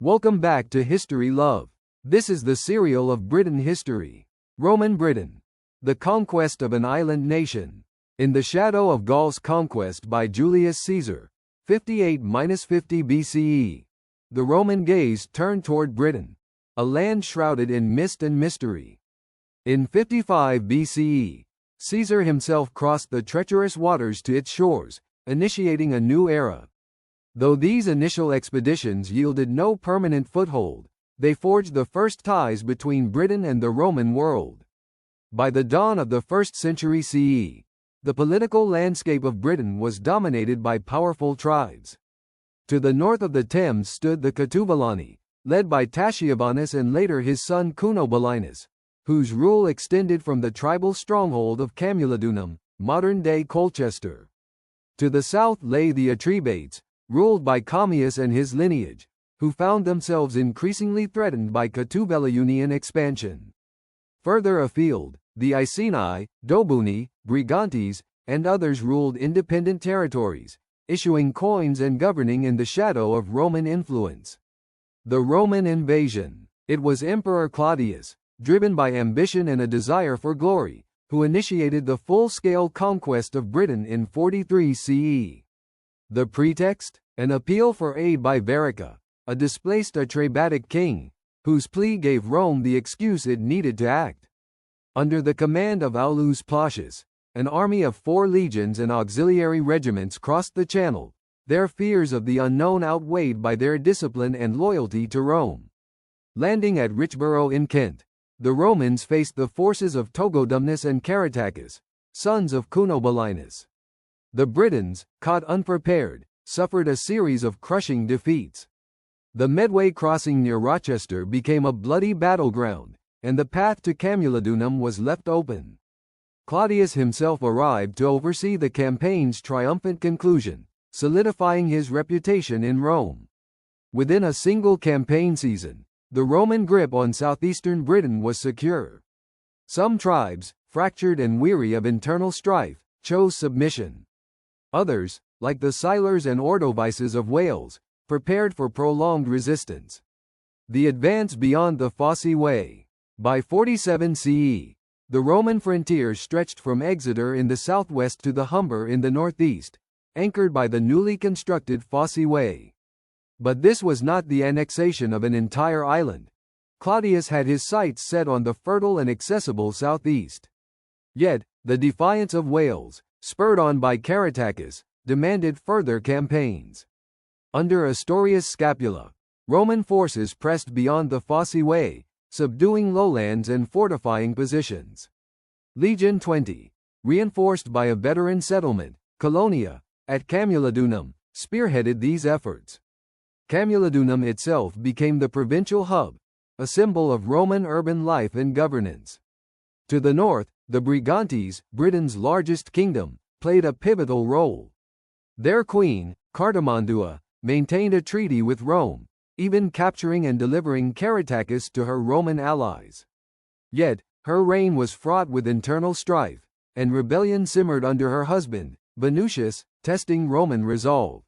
Welcome back to History Love. This is the serial of Britain history. Roman Britain. The conquest of an island nation. In the shadow of Gaul's conquest by Julius Caesar, 58–50 BCE, the Roman gaze turned toward Britain, a land shrouded in mist and mystery. In 55 BCE, Caesar himself crossed the treacherous waters to its shores, initiating a new era. Though these initial expeditions yielded no permanent foothold, they forged the first ties between Britain and the Roman world. By the dawn of the 1st century CE, the political landscape of Britain was dominated by powerful tribes. To the north of the Thames stood the Catuballani, led by Tasciovanus and later his son Cunobelinus, whose rule extended from the tribal stronghold of Camulodunum, modern-day Colchester. To the south lay the Atrebates, ruled by Commius and his lineage, who found themselves increasingly threatened by Catubelliunian expansion. Further afield, the Iceni, Dobuni, Brigantes, and others ruled independent territories, issuing coins and governing in the shadow of Roman influence. The Roman invasion. It was Emperor Claudius, driven by ambition and a desire for glory, who initiated the full-scale conquest of Britain in 43 CE. The pretext? An appeal for aid by Verica, a displaced Atrebatic king, whose plea gave Rome the excuse it needed to act. Under the command of Aulus Plautius, an army of 4 legions and auxiliary regiments crossed the Channel, their fears of the unknown outweighed by their discipline and loyalty to Rome. Landing at Richborough in Kent, the Romans faced the forces of Togodumnus and Caratacus, sons of Cunobelinus. The Britons, caught unprepared, suffered a series of crushing defeats. The Medway crossing near Rochester became a bloody battleground, and the path to Camulodunum was left open. Claudius himself arrived to oversee the campaign's triumphant conclusion, solidifying his reputation in Rome. Within a single campaign season, the Roman grip on southeastern Britain was secure. Some tribes, fractured and weary of internal strife, chose submission. Others, like the Silures and Ordovices of Wales, prepared for prolonged resistance. The advance beyond the Fosse Way. By 47 CE, the Roman frontier stretched from Exeter in the southwest to the Humber in the northeast, anchored by the newly constructed Fosse Way. But this was not the annexation of an entire island. Claudius had his sights set on the fertile and accessible southeast. Yet, the defiance of Wales, spurred on by Caratacus, demanded further campaigns. Under Astorius Scapula, Roman forces pressed beyond the Fosse Way, subduing lowlands and fortifying positions. Legion 20, reinforced by a veteran settlement, Colonia, at Camulodunum, spearheaded these efforts. Camulodunum itself became the provincial hub, a symbol of Roman urban life and governance. To the north, the Brigantes, Britain's largest kingdom, played a pivotal role. Their queen, Cartimandua, maintained a treaty with Rome, even capturing and delivering Caratacus to her Roman allies. Yet, her reign was fraught with internal strife, and rebellion simmered under her husband, Venusius, testing Roman resolve.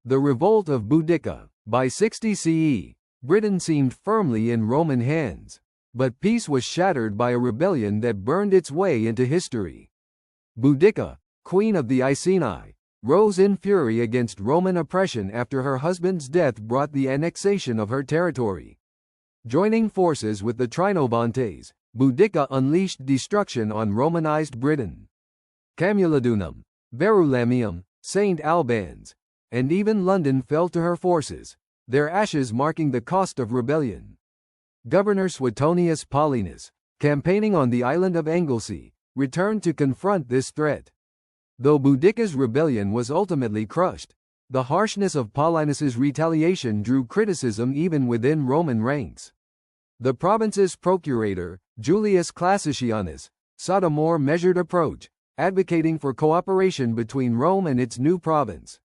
The revolt of Boudicca. By 60 CE, Britain seemed firmly in Roman hands, but peace was shattered by a rebellion that burned its way into history. Boudicca, queen of the Iceni, rose in fury against Roman oppression after her husband's death brought the annexation of her territory. Joining forces with the Trinovantes, Boudicca unleashed destruction on Romanized Britain. Camulodunum, Verulamium, St. Albans, and even London fell to her forces, their ashes marking the cost of rebellion. Governor Suetonius Paulinus, campaigning on the island of Anglesey, returned to confront this threat. Though Boudicca's rebellion was ultimately crushed, the harshness of Paulinus's retaliation drew criticism even within Roman ranks. The province's procurator, Julius Caesar, sought a more measured approach, advocating for cooperation between Rome and its new province.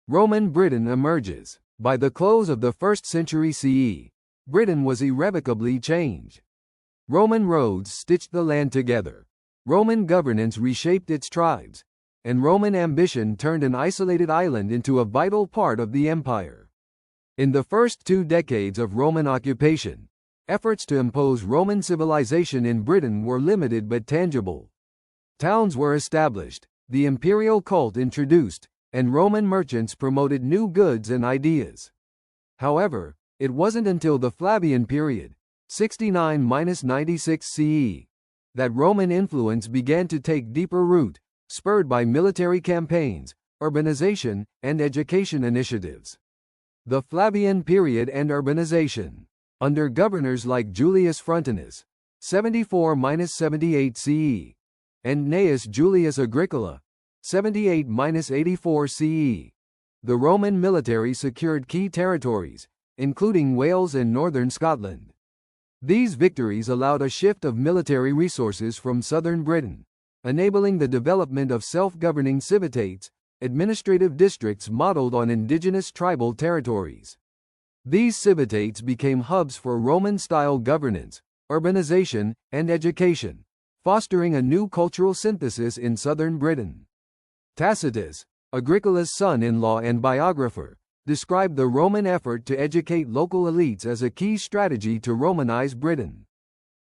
Roman Britain emerges. By the close of the 1st century CE, Britain was irrevocably changed. Roman roads stitched the land together. Roman governance reshaped its tribes, and Roman ambition turned an isolated island into a vital part of the empire. In the first 2 decades of Roman occupation, efforts to impose Roman civilization in Britain were limited but tangible. Towns were established, the imperial cult introduced, and Roman merchants promoted new goods and ideas. However, it wasn't until the Flavian period, 69–96 CE, that Roman influence began to take deeper root, spurred by military campaigns, urbanization, and education initiatives. The Flavian period and urbanization. Under governors like Julius Frontinus, 74–78 CE, and Gnaeus Julius Agricola, 78–84 CE, the Roman military secured key territories, including Wales and northern Scotland. These victories allowed a shift of military resources from southern Britain, enabling the development of self-governing civitates, administrative districts modeled on indigenous tribal territories. These civitates became hubs for Roman-style governance, urbanization, and education, fostering a new cultural synthesis in southern Britain. Tacitus, Agricola's son-in-law and biographer, described the Roman effort to educate local elites as a key strategy to Romanize Britain.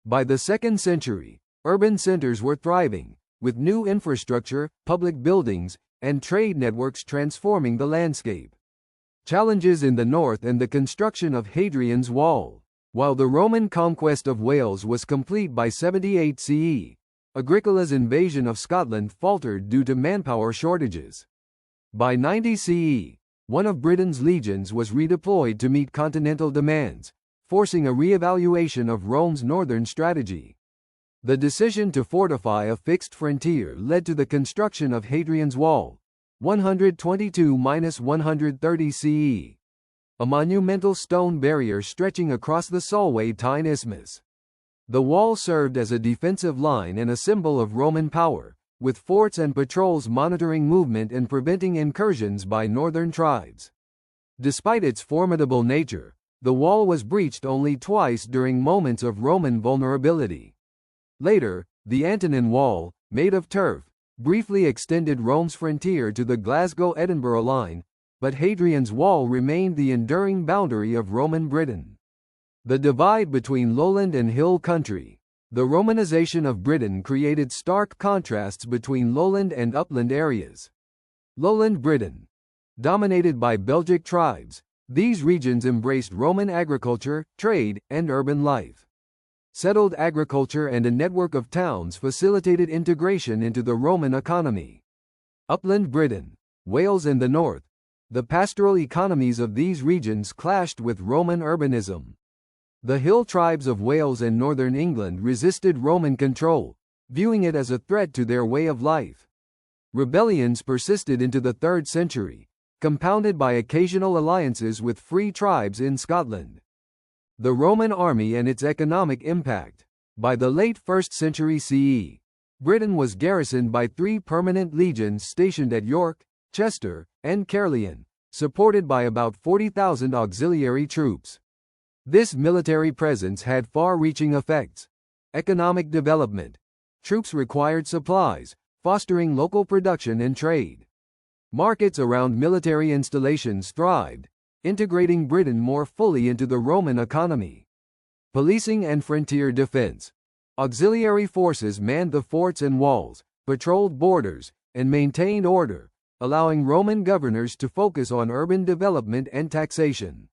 By the 2nd century, urban centers were thriving, with new infrastructure, public buildings, and trade networks transforming the landscape. Challenges in the north and the construction of Hadrian's Wall. While the Roman conquest of Wales was complete by 78 CE, Agricola's invasion of Scotland faltered due to manpower shortages. By 90 CE, one of Britain's legions was redeployed to meet continental demands, forcing a re-evaluation of Rome's northern strategy. The decision to fortify a fixed frontier led to the construction of Hadrian's Wall, 122–130 CE, a monumental stone barrier stretching across the Solway Tyne Isthmus. The wall served as a defensive line and a symbol of Roman power, with forts and patrols monitoring movement and preventing incursions by northern tribes. Despite its formidable nature, the wall was breached only twice during moments of Roman vulnerability. Later, the Antonine Wall, made of turf, briefly extended Rome's frontier to the Glasgow-Edinburgh line, but Hadrian's Wall remained the enduring boundary of Roman Britain. The divide between lowland and hill country. The Romanization of Britain created stark contrasts between lowland and upland areas. Lowland Britain, dominated by Belgic tribes, these regions embraced Roman agriculture, trade, and urban life. Settled agriculture and a network of towns facilitated integration into the Roman economy. Upland Britain, Wales and the north, the pastoral economies of these regions clashed with Roman urbanism. The hill tribes of Wales and northern England resisted Roman control, viewing it as a threat to their way of life. Rebellions persisted into the 3rd century, compounded by occasional alliances with free tribes in Scotland. The Roman army and its economic impact. By the late 1st century CE, Britain was garrisoned by 3 permanent legions stationed at York, Chester, and Caerleon, supported by about 40,000 auxiliary troops. This military presence had far-reaching effects. Economic development. Troops required supplies, fostering local production and trade. Markets around military installations thrived, integrating Britain more fully into the Roman economy. Policing and frontier defense. Auxiliary forces manned the forts and walls, patrolled borders, and maintained order, allowing Roman governors to focus on urban development and taxation.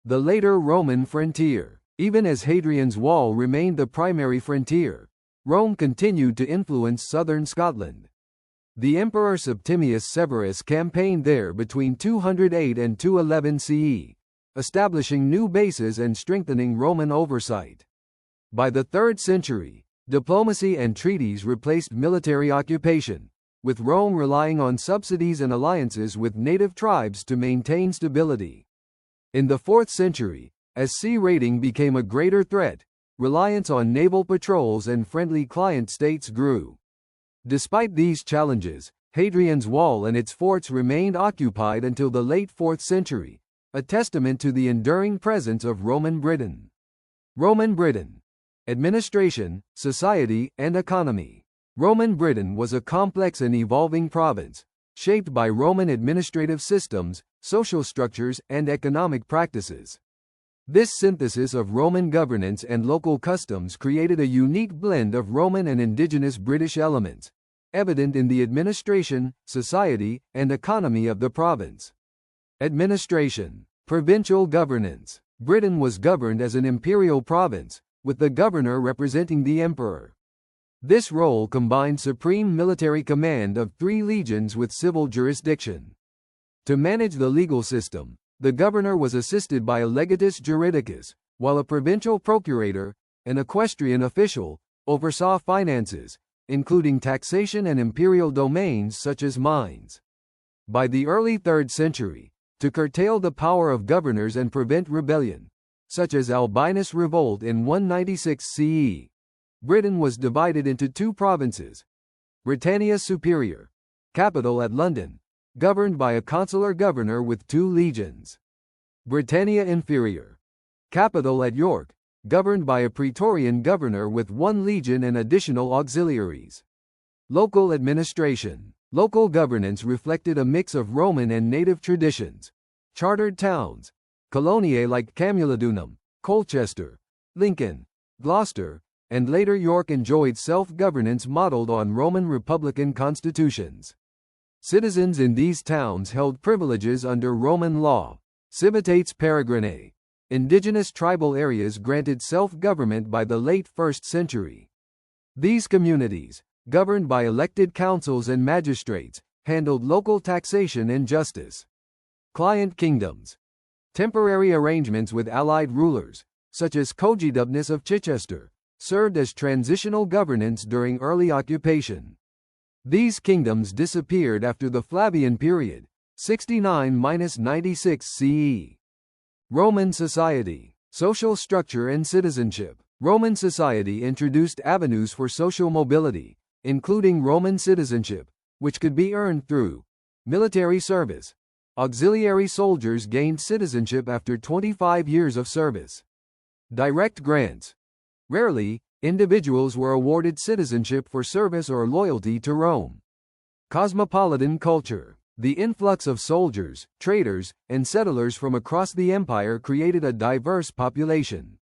The later Roman frontier. Even as Hadrian's Wall remained the primary frontier, Rome continued to influence southern Scotland. The Emperor Septimius Severus campaigned there between 208 and 211 CE, establishing new bases and strengthening Roman oversight. By the 3rd century, diplomacy and treaties replaced military occupation, with Rome relying on subsidies and alliances with native tribes to maintain stability. In the 4th century, as sea raiding became a greater threat, reliance on naval patrols and friendly client states grew. Despite these challenges, Hadrian's Wall and its forts remained occupied until the late 4th century, a testament to the enduring presence of Roman Britain. Roman Britain. Administration, society, and economy. Roman Britain was a complex and evolving province, shaped by Roman administrative systems, social structures, and economic practices. This synthesis of Roman governance and local customs created a unique blend of Roman and indigenous British elements, evident in the administration, society, and economy of the province. Administration. Provincial governance. Britain was governed as an imperial province, with the governor representing the emperor. This role combined supreme military command of 3 legions with civil jurisdiction. To manage the legal system, the governor was assisted by a legatus juridicus, while a provincial procurator, an equestrian official, oversaw finances, including taxation and imperial domains such as mines. By the early 3rd century, to curtail the power of governors and prevent rebellion, such as Albinus' revolt in 196 CE, Britain was divided into 2 provinces: Britannia Superior, capital at London, governed by a consular governor with 2 legions; Britannia Inferior, capital at York, governed by a praetorian governor with 1 legion and additional auxiliaries. Local administration. Local governance reflected a mix of Roman and native traditions. Chartered towns, coloniae like Camulodunum, Colchester, Lincoln, Gloucester, and later York enjoyed self-governance modeled on Roman republican constitutions. Citizens in these towns held privileges under Roman law. Civitates peregrinae. Indigenous tribal areas granted self-government by the late 1st century. These communities, governed by elected councils and magistrates, handled local taxation and justice. Client kingdoms. Temporary arrangements with allied rulers, such as Cogidubnus of Chichester, served as transitional governance during early occupation. These kingdoms disappeared after the Flavian period, 69–96 CE. Roman society. Social structure and citizenship. Roman society introduced avenues for social mobility, including Roman citizenship, which could be earned through military service. Auxiliary soldiers gained citizenship after 25 years of service. Direct grants. Rarely, individuals were awarded citizenship for service or loyalty to Rome. Cosmopolitan culture. The influx of soldiers, traders, and settlers from across the empire created a diverse population.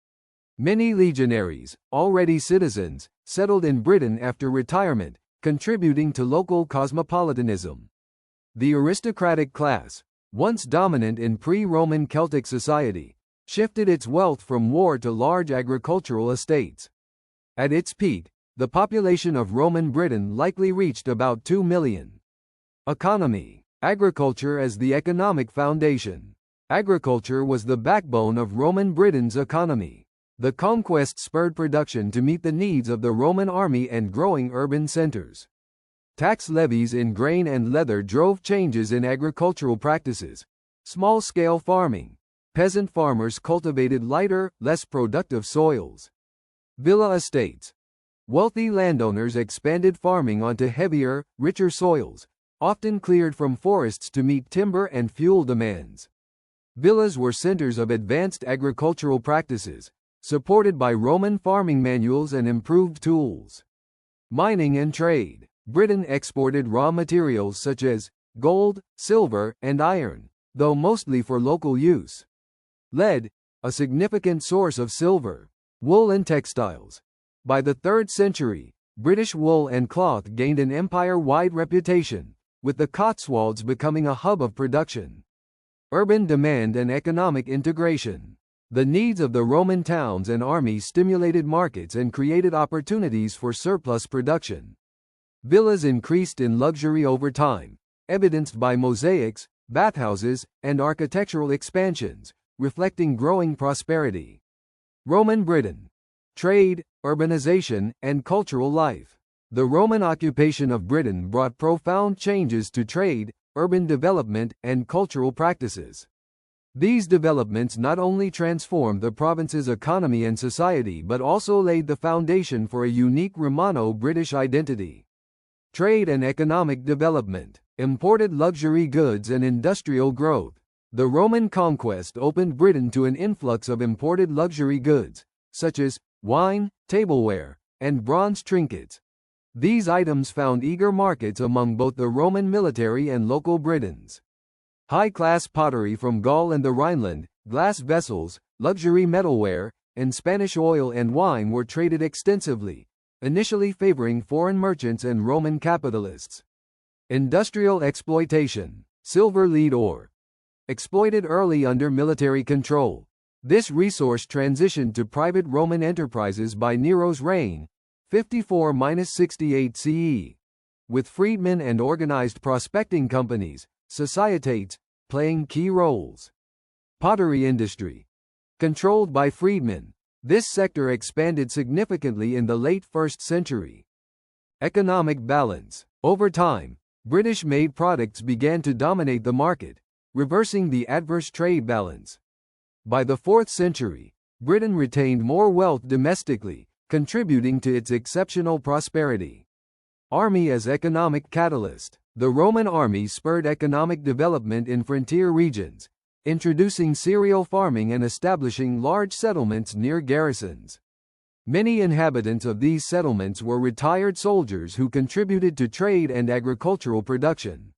Many legionaries, already citizens, settled in Britain after retirement, contributing to local cosmopolitanism. The aristocratic class, once dominant in pre-Roman Celtic society, shifted its wealth from war to large agricultural estates. At its peak, the population of Roman Britain likely reached about 2 million. Economy. Agriculture as the economic foundation. Agriculture was the backbone of Roman Britain's economy. The conquest spurred production to meet the needs of the Roman army and growing urban centers. Tax levies in grain and leather drove changes in agricultural practices. Small-scale farming. Peasant farmers cultivated lighter, less productive soils. Villa estates. Wealthy landowners expanded farming onto heavier, richer soils, often cleared from forests to meet timber and fuel demands. Villas were centers of advanced agricultural practices, supported by Roman farming manuals and improved tools. Mining and trade. Britain exported raw materials such as gold, silver, and iron, though mostly for local use. Lead, a significant source of silver. Wool and textiles. By the 3rd century, British wool and cloth gained an empire-wide reputation, with the Cotswolds becoming a hub of production. Urban demand and economic integration. The needs of the Roman towns and army stimulated markets and created opportunities for surplus production. Villas increased in luxury over time, evidenced by mosaics, bathhouses, and architectural expansions, reflecting growing prosperity. Roman Britain. Trade, urbanization, and cultural life. The Roman occupation of Britain brought profound changes to trade, urban development, and cultural practices. These developments not only transformed the province's economy and society but also laid the foundation for a unique Romano-British identity. Trade and economic development. Imported luxury goods and industrial growth. The Roman conquest opened Britain to an influx of imported luxury goods, such as wine, tableware, and bronze trinkets. These items found eager markets among both the Roman military and local Britons. High-class pottery from Gaul and the Rhineland, glass vessels, luxury metalware, and Spanish oil and wine were traded extensively, initially favoring foreign merchants and Roman capitalists. Industrial exploitation. Silver lead ore. Exploited early under military control. This resource transitioned to private Roman enterprises by Nero's reign, 54–68 CE, with freedmen and organized prospecting companies, societates, playing key roles. Pottery industry. Controlled by freedmen, this sector expanded significantly in the late 1st century. Economic balance. Over time, British-made products began to dominate the market, reversing the adverse trade balance. By the 4th century, Britain retained more wealth domestically, contributing to its exceptional prosperity. Army as economic catalyst. The Roman army spurred economic development in frontier regions, introducing cereal farming and establishing large settlements near garrisons. Many inhabitants of these settlements were retired soldiers who contributed to trade and agricultural production.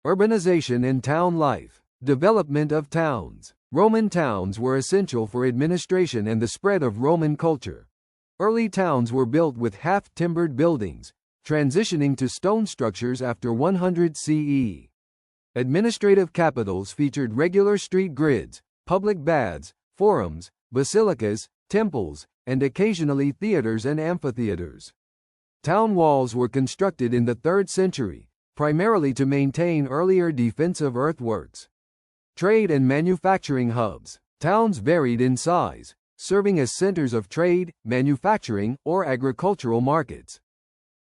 Urbanization and town life. Development of towns. Roman towns were essential for administration and the spread of Roman culture. Early towns were built with half-timbered buildings, transitioning to stone structures after 100 CE. Administrative capitals featured regular street grids, public baths, forums, basilicas, temples, and occasionally theaters and amphitheaters. Town walls were constructed in the 3rd century, primarily to maintain earlier defensive earthworks. Trade and manufacturing hubs. Towns varied in size, serving as centers of trade, manufacturing, or agricultural markets.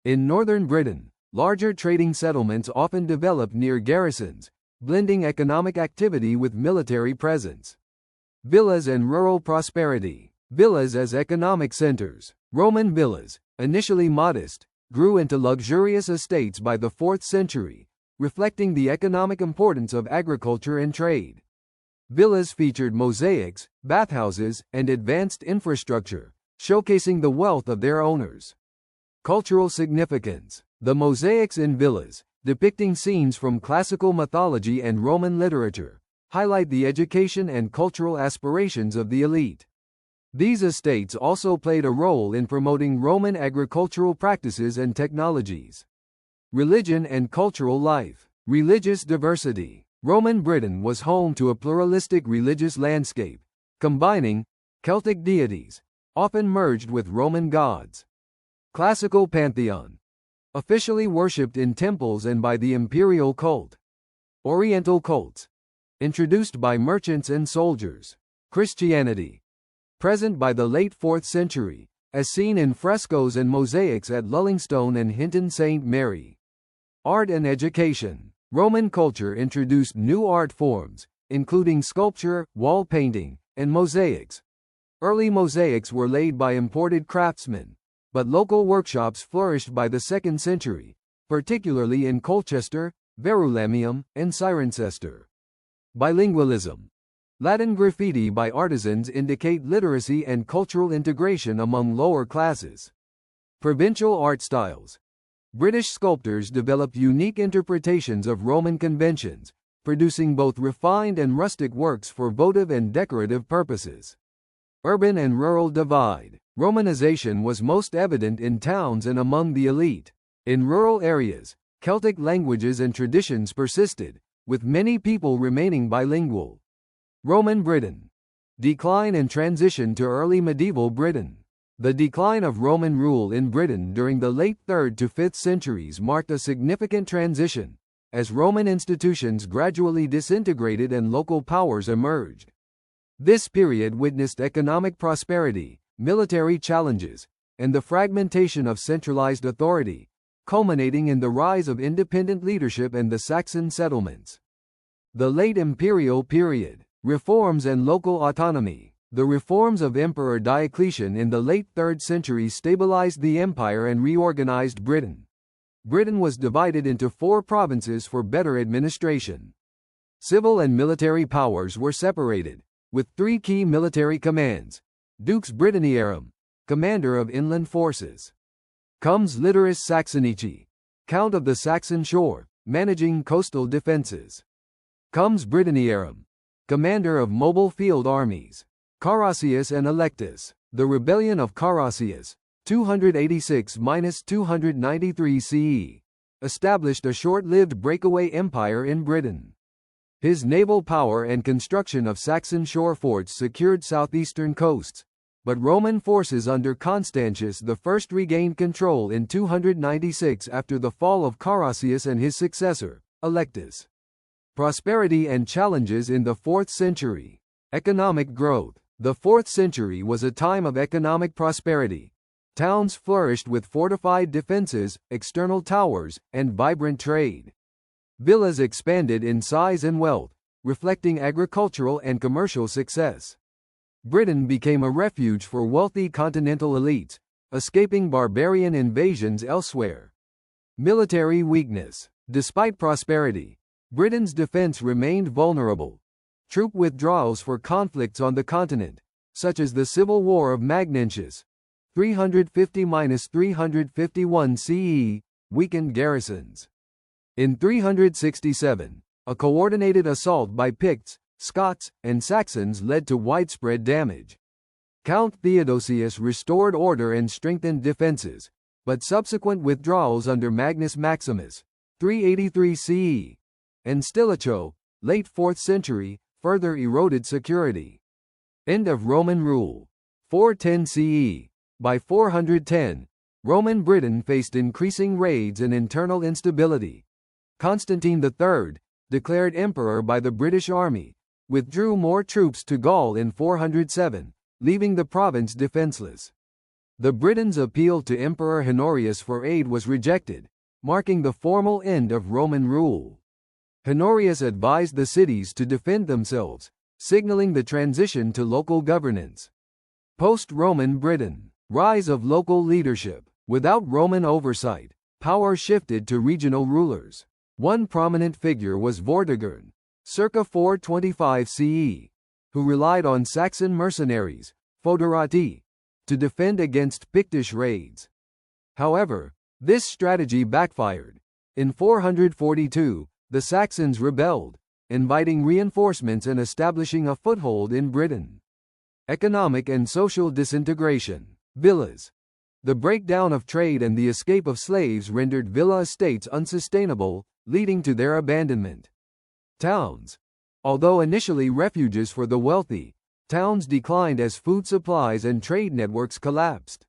In northern Britain, larger trading settlements often developed near garrisons, blending economic activity with military presence. Villas and rural prosperity. Villas as economic centers. Roman villas, initially modest, grew into luxurious estates by the 4th century, reflecting the economic importance of agriculture and trade. Villas featured mosaics, bathhouses, and advanced infrastructure, showcasing the wealth of their owners. Cultural significance. The mosaics in villas, depicting scenes from classical mythology and Roman literature, highlight the education and cultural aspirations of the elite. These estates also played a role in promoting Roman agricultural practices and technologies. Religion and cultural life. Religious diversity. Roman Britain was home to a pluralistic religious landscape, combining Celtic deities, often merged with Roman gods. Classical pantheon. Officially worshipped in temples and by the imperial cult. Oriental cults. Introduced by merchants and soldiers. Christianity. Present by the late 4th century, as seen in frescoes and mosaics at Lullingstone and Hinton St. Mary. Art and education. Roman culture introduced new art forms, including sculpture, wall painting, and mosaics. Early mosaics were laid by imported craftsmen, but local workshops flourished by the 2nd century, particularly in Colchester, Verulamium, and Cirencester. Bilingualism. Latin graffiti by artisans indicate literacy and cultural integration among lower classes. Provincial art styles. British sculptors developed unique interpretations of Roman conventions, producing both refined and rustic works for votive and decorative purposes. Urban and rural divide. Romanization was most evident in towns and among the elite. In rural areas, Celtic languages and traditions persisted, with many people remaining bilingual. Roman Britain. Decline and transition to early medieval Britain. The decline of Roman rule in Britain during the late 3rd to 5th centuries marked a significant transition, as Roman institutions gradually disintegrated and local powers emerged. This period witnessed economic prosperity, military challenges, and the fragmentation of centralized authority, culminating in the rise of independent leadership and the Saxon settlements. The late imperial period. Reforms and local autonomy. The reforms of Emperor Diocletian in the late 3rd century stabilized the empire and reorganized Britain. Britain was divided into 4 provinces for better administration. Civil and military powers were separated, with 3 key military commands. Dux Britanniarum, commander of inland forces. Comes Literis Saxonici, count of the Saxon shore, managing coastal defenses. Comes Britanniarum, commander of mobile field armies. Carausius and Electus. The rebellion of Carausius, 286–293 CE, established a short-lived breakaway empire in Britain. His naval power and construction of Saxon shore forts secured southeastern coasts, but Roman forces under Constantius I regained control in 296 after the fall of Carausius and his successor, Electus. Prosperity and challenges in the 4th century. Economic growth. The 4th century was a time of economic prosperity. Towns flourished with fortified defenses, external towers, and vibrant trade. Villas expanded in size and wealth, reflecting agricultural and commercial success. Britain became a refuge for wealthy continental elites, escaping barbarian invasions elsewhere. Military weakness. Despite prosperity, Britain's defense remained vulnerable. Troop withdrawals for conflicts on the continent, such as the Civil War of Magnentius, 350–351 CE, weakened garrisons. In 367, a coordinated assault by Picts, Scots, and Saxons led to widespread damage. Count Theodosius restored order and strengthened defenses, but subsequent withdrawals under Magnus Maximus, 383 CE, and Stilicho, late 4th century, further eroded security. End of Roman rule. 410 CE. By 410, Roman Britain faced increasing raids and internal instability. Constantine III, declared emperor by the British army, withdrew more troops to Gaul in 407, leaving the province defenseless. The Britons' appeal to Emperor Honorius for aid was rejected, marking the formal end of Roman rule. Honorius advised the cities to defend themselves, signaling the transition to local governance. Post-Roman Britain. Rise of local leadership. Without Roman oversight, power shifted to regional rulers. One prominent figure was Vortigern, circa 425 CE, who relied on Saxon mercenaries, foederati, to defend against Pictish raids. However, this strategy backfired. In 442, the Saxons rebelled, inviting reinforcements and establishing a foothold in Britain. Economic and social disintegration. Villas. The breakdown of trade and the escape of slaves rendered villa estates unsustainable, leading to their abandonment. Towns. Although initially refuges for the wealthy, towns declined as food supplies and trade networks collapsed.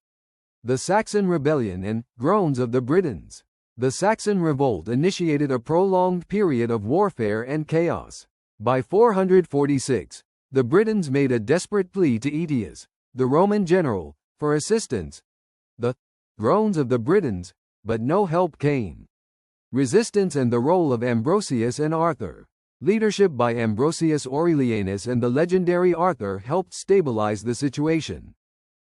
The Saxon Rebellion and groans of the Britons. The Saxon Revolt initiated a prolonged period of warfare and chaos. By 446, the Britons made a desperate plea to Aetius, the Roman general, for assistance. The groans of the Britons, but no help came. Resistance and the role of Ambrosius and Arthur. Leadership by Ambrosius Aurelianus and the legendary Arthur helped stabilize the situation.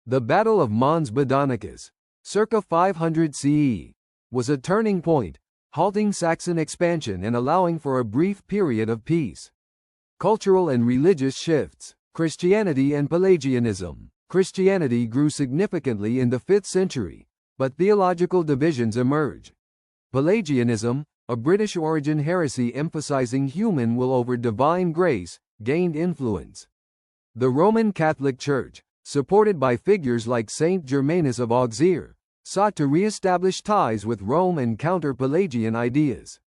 The Battle of Mons Badonicus, circa 500 CE, was a turning point, halting Saxon expansion and allowing for a brief period of peace. Cultural and religious shifts. Christianity and Pelagianism. Christianity grew significantly in the 5th century, but theological divisions emerged. Pelagianism, a British-origin heresy emphasizing human will over divine grace, gained influence. The Roman Catholic Church, supported by figures like Saint Germanus of Auxerre, sought to re-establish ties with Rome and counter Pelagian ideas.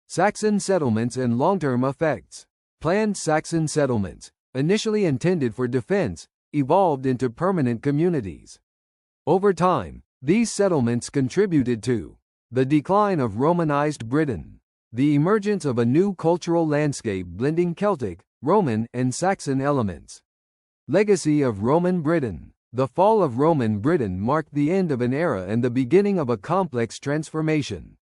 Saxon settlements and long-term effects. Planned Saxon settlements, initially intended for defense, evolved into permanent communities. Over time, these settlements contributed to the decline of Romanized Britain, the emergence of a new cultural landscape blending Celtic, Roman, and Saxon elements. Legacy of Roman Britain. The fall of Roman Britain marked the end of an era and the beginning of a complex transformation.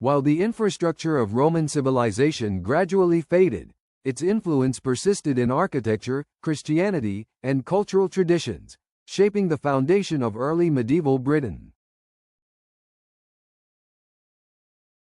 While the infrastructure of Roman civilization gradually faded, its influence persisted in architecture, Christianity, and cultural traditions, shaping the foundation of early medieval Britain.